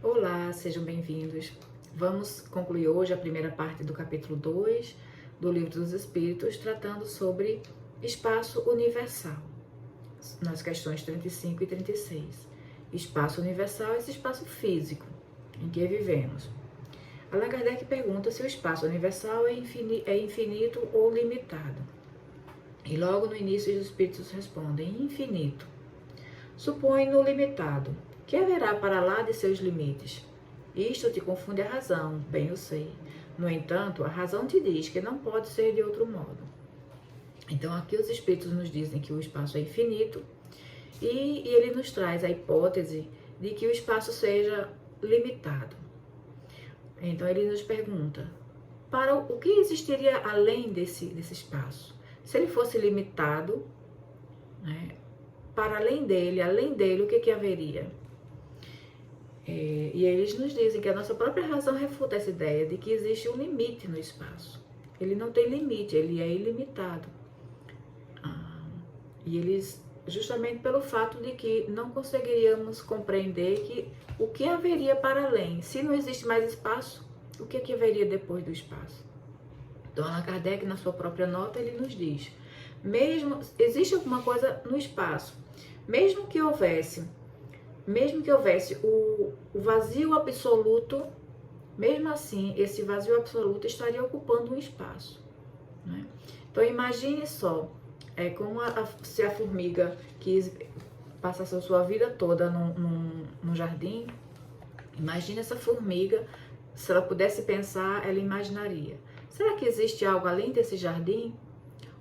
Olá, sejam bem-vindos. Vamos concluir hoje a primeira parte do capítulo 2 do Livro dos Espíritos, tratando sobre espaço universal, nas questões 35 e 36. Espaço universal é esse espaço físico em que vivemos. Allan Kardec pergunta se o espaço universal é infinito ou limitado. E logo no início os Espíritos respondem: infinito. Supõe-no limitado, que haverá para lá de seus limites. Isto te confunde a razão, bem eu sei. No entanto, a razão te diz que não pode ser de outro modo. Então aqui os Espíritos nos dizem que o espaço é infinito e ele nos traz a hipótese de que o espaço seja limitado. Então ele nos pergunta, para o que existiria além desse espaço? Se ele fosse limitado, né, para além dele, o que haveria? E eles nos dizem que a nossa própria razão refuta essa ideia de que existe um limite no espaço. Ele não tem limite, ele é ilimitado. E eles, justamente pelo fato de que não conseguiríamos compreender o que haveria para além. Se não existe mais espaço, o que haveria depois do espaço? Então, Allan Kardec, na sua própria nota, ele nos diz, mesmo existe alguma coisa no espaço, mesmo que houvesse o vazio absoluto, mesmo assim, esse vazio absoluto estaria ocupando um espaço, né? Então, imagine só, como se a formiga que passasse a sua vida toda num jardim, imagine essa formiga, se ela pudesse pensar, ela imaginaria, será que existe algo além desse jardim?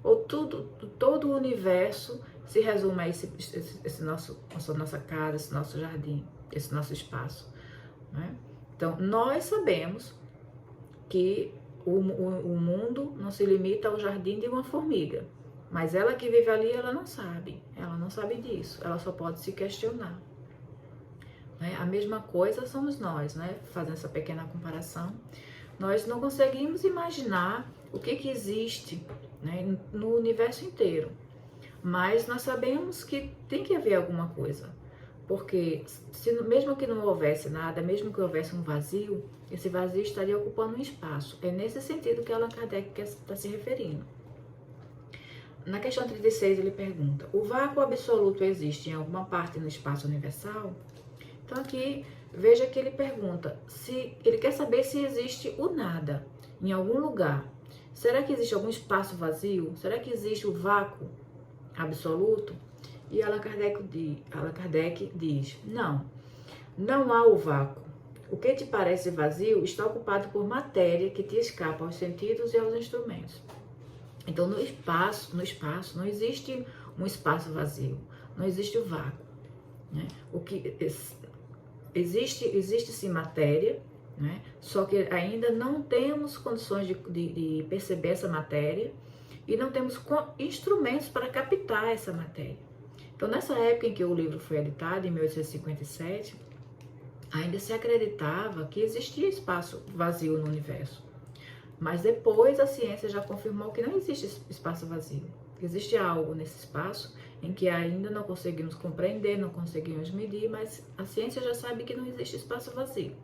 Ou todo o universo se resume a essa nossa casa, esse nosso jardim, esse nosso espaço, né? Então, nós sabemos que o mundo não se limita ao jardim de uma formiga, mas ela que vive ali, ela não sabe disso, ela só pode se questionar, né? A mesma coisa somos nós, né? Fazendo essa pequena comparação, nós não conseguimos imaginar o que existe, né, no universo inteiro, mas nós sabemos que tem que haver alguma coisa, porque mesmo que não houvesse nada, mesmo que houvesse um vazio, esse vazio estaria ocupando um espaço. É nesse sentido que Allan Kardec está se referindo. Na questão 36 ele pergunta, o vácuo absoluto existe em alguma parte no espaço universal? Então aqui, veja que ele pergunta, ele quer saber se existe o nada em algum lugar. Será que existe algum espaço vazio? Será que existe o vácuo absoluto? E Allan Kardec diz, não há o vácuo. O que te parece vazio está ocupado por matéria que te escapa aos sentidos e aos instrumentos. Então, no espaço não existe um espaço vazio, não existe o vácuo, né? O que existe sim matéria, né? Só que ainda não temos condições de perceber essa matéria e não temos instrumentos para captar essa matéria. Então, nessa época em que o livro foi editado, em 1857, ainda se acreditava que existia espaço vazio no universo. Mas depois a ciência já confirmou que não existe espaço vazio. Existe algo nesse espaço em que ainda não conseguimos compreender, não conseguimos medir, mas a ciência já sabe que não existe espaço vazio.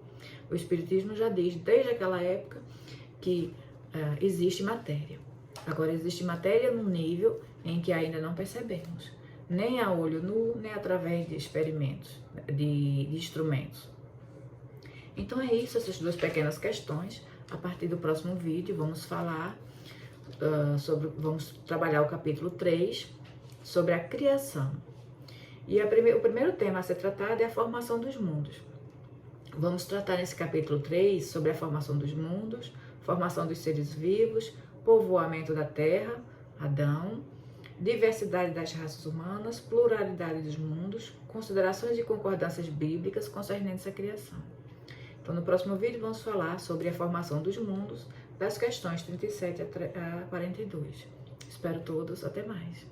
O Espiritismo já diz, desde aquela época, que existe matéria. Agora, existe matéria num nível em que ainda não percebemos, nem a olho nu, nem através de experimentos, de instrumentos. Então é isso, essas duas pequenas questões. A partir do próximo vídeo, vamos falar vamos trabalhar o capítulo 3, sobre a criação. E o primeiro tema a ser tratado é a formação dos mundos. Vamos tratar nesse capítulo 3 sobre a formação dos mundos, formação dos seres vivos, povoamento da Terra, Adão, diversidade das raças humanas, pluralidade dos mundos, considerações e concordâncias bíblicas concernentes à criação. Então, no próximo vídeo, vamos falar sobre a formação dos mundos, das questões 37 a 42. Espero todos, até mais.